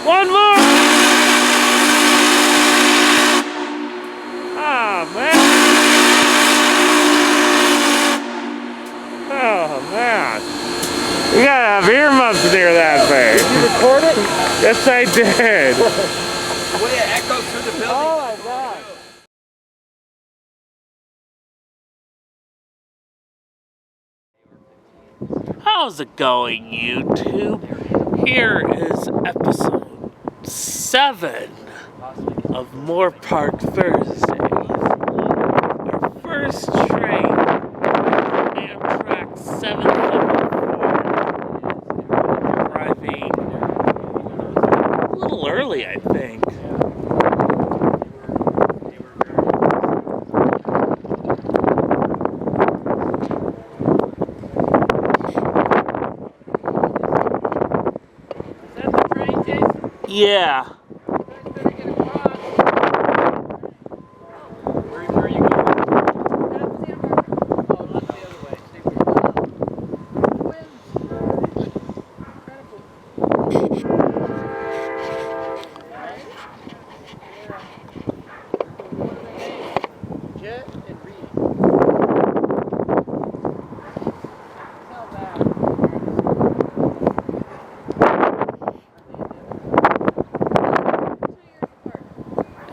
One more! Oh, man. Oh, man. You gotta have earmuffs near that thing. Did you record it? Yes, I did. The way it echoes through the building. Oh my God. How's it going, YouTube? Here is episode 7 of Moorpark Thursdays. Our first train, Amtrak 774, arriving a little early, I think. Yeah. Where are you going? Oh, not the other way. Jet and Reed.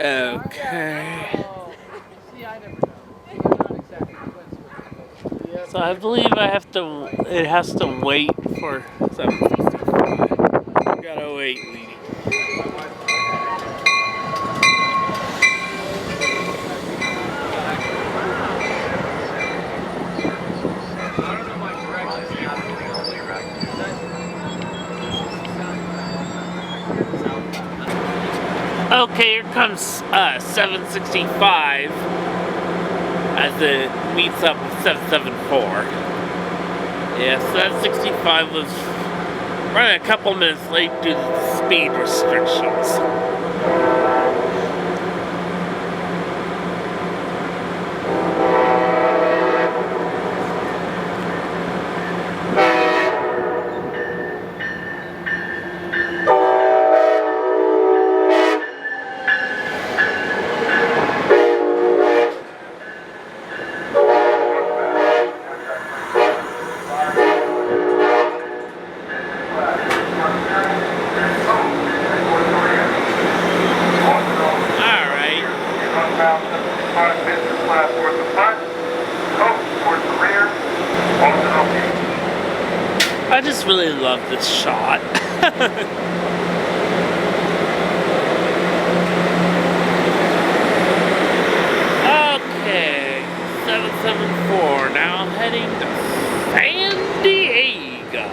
Okay. See, I never know. Not exactly. So I believe it has to wait for 7:55. Gotta wait, Lee. Okay, here comes 765 as it meets up with 774. Yeah, 765 was running a couple minutes late due to the speed restrictions. I just really love this shot. Okay, 774 now heading to San Diego.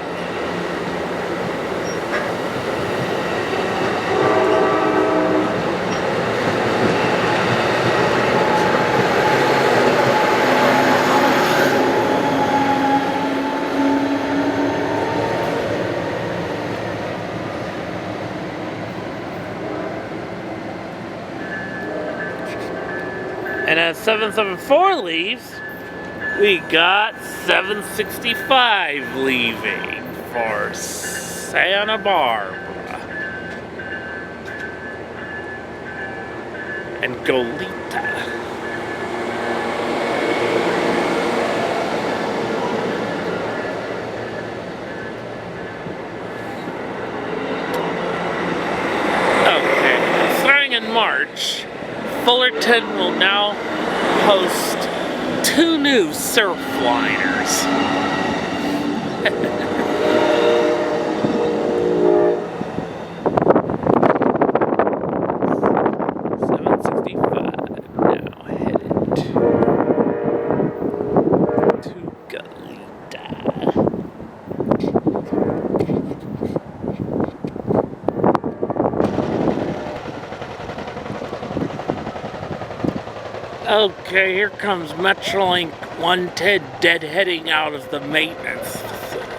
And as 774 leaves, we got 765 leaving for Santa Barbara and Goleta. Okay, starting in March, Fullerton will now host 2 new Surfliners. 765 now headed to Goleta. Okay, here comes Metrolink 110 deadheading out of the maintenance facility.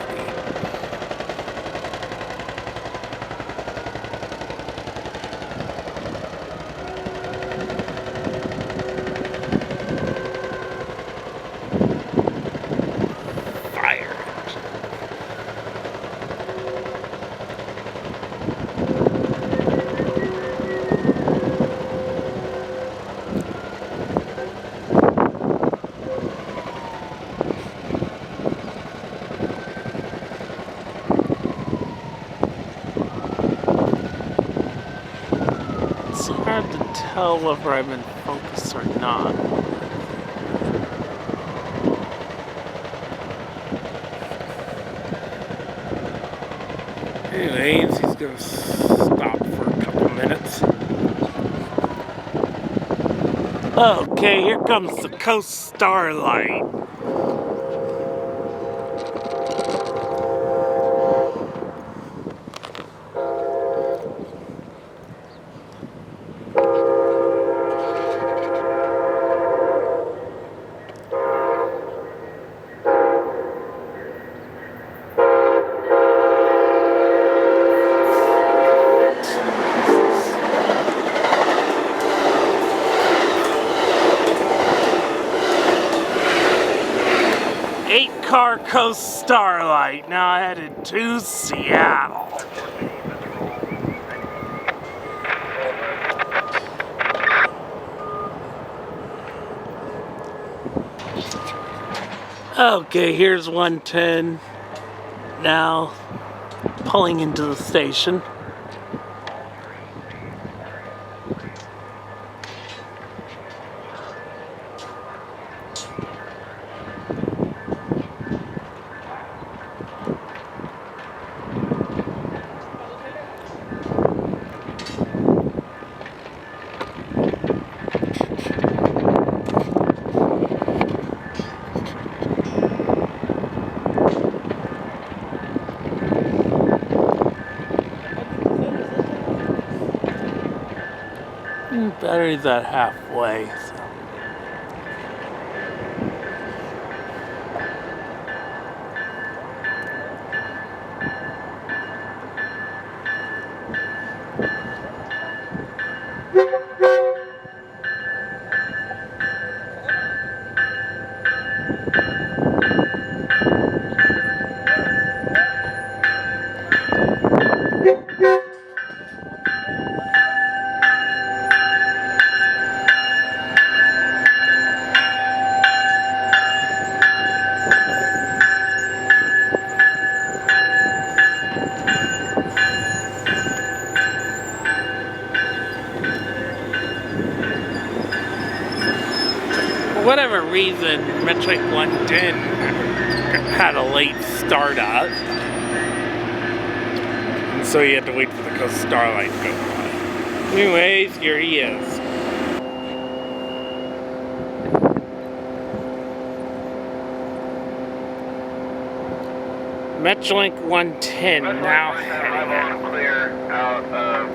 Fire. tell whether I'm in focus or not. Anyways, he's gonna stop for a couple minutes. Okay, here comes the Coast Starlight. Car Coast Starlight, now headed to Seattle. Okay, here's 110 now pulling into the station. Battery's at halfway. So. For whatever reason, Metrolink 110 had a late startup, and so you had to wait for the Coast Starlight to go by. Anyways, here he is. Metrolink 110 now heading clear out of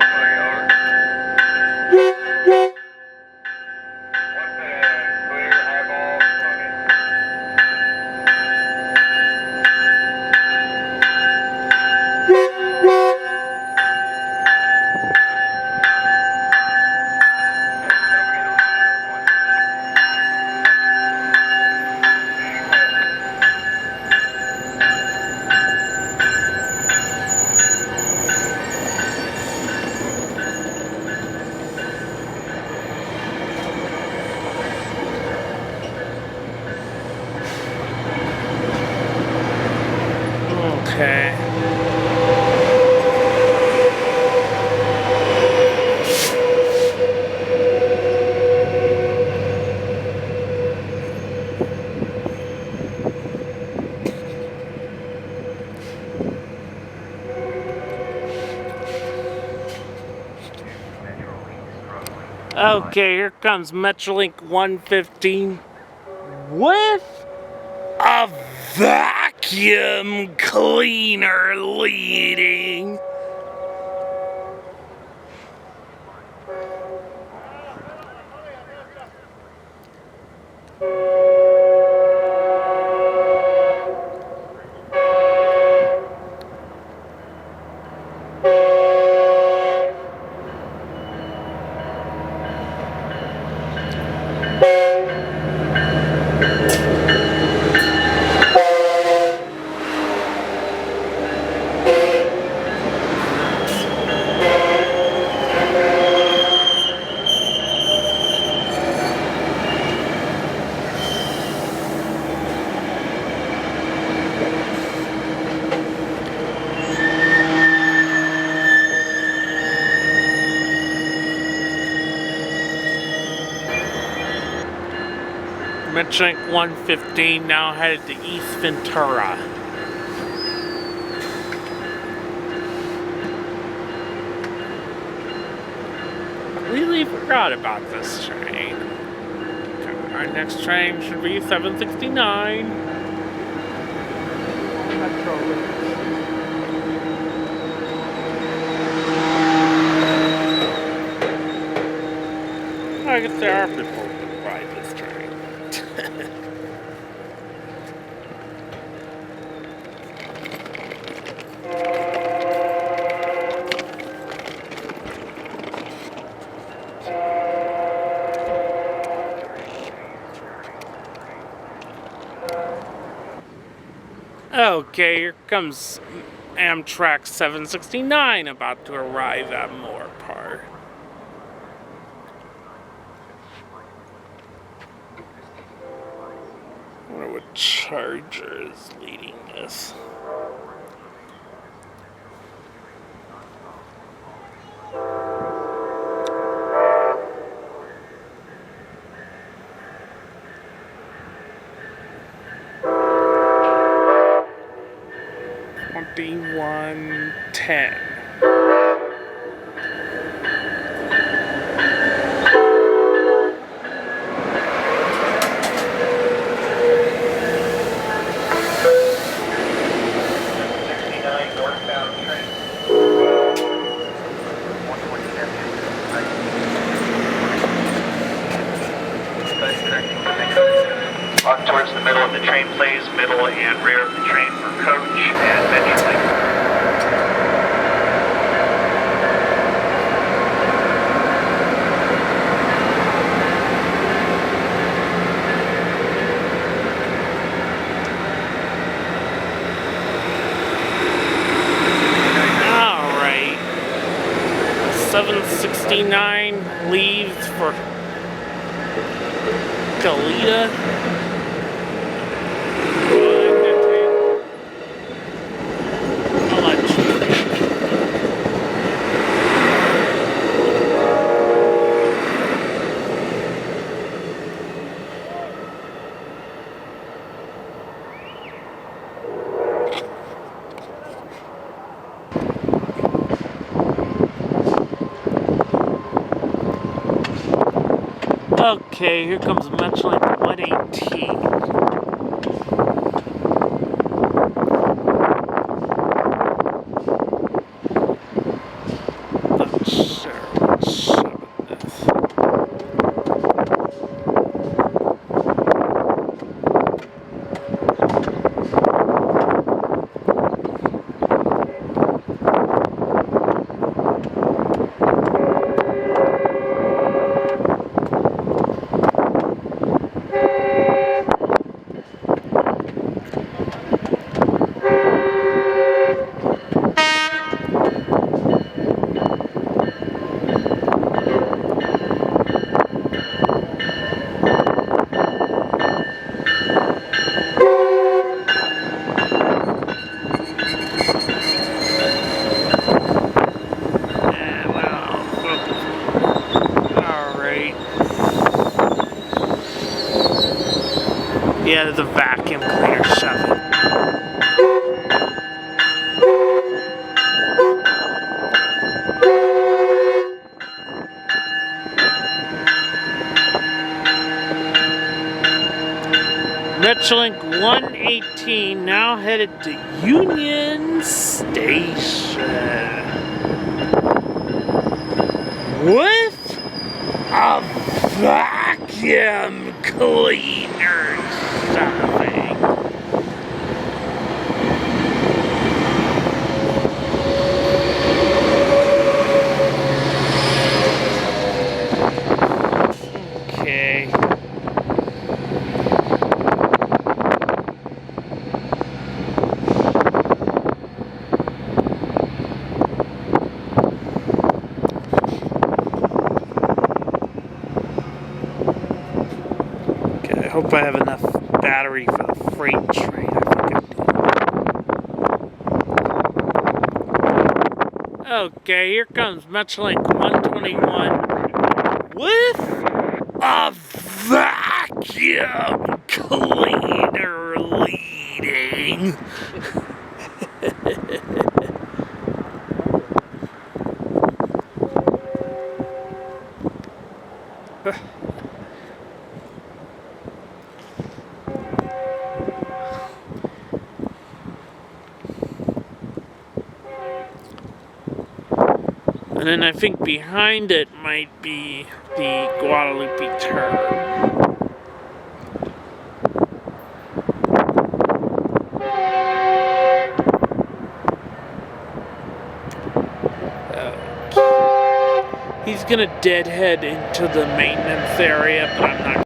Okay. Okay, here comes Metrolink 115 with a vacuum cleaner leading. Metrolink 115 now headed to East Ventura. Completely forgot about this train. Our next train should be 769. Metrolink. I guess there are people who ride this train. Okay, here comes Amtrak 769 about to arrive at Moorpark. I wonder what charger is leading this. $21.10. Walk towards the middle of the train, please. Middle and rear of the train for coach and Metrolink. Alright. 769 leaves for Galita. Okay, here comes Metrolink 118. Not sure what's shoving this. Yeah, there's a vacuum cleaner shoving. Metrolink 118 now headed to Union Station with a vacuum cleaner shoving. Okay. I hope I have enough battery for the freight train. I think I do. Okay, here comes Metrolink 121 with a vacuum Vacuum cleaner leading. And then I think behind it might be the Guadalupe turn. He's gonna deadhead into the maintenance area, but I'm not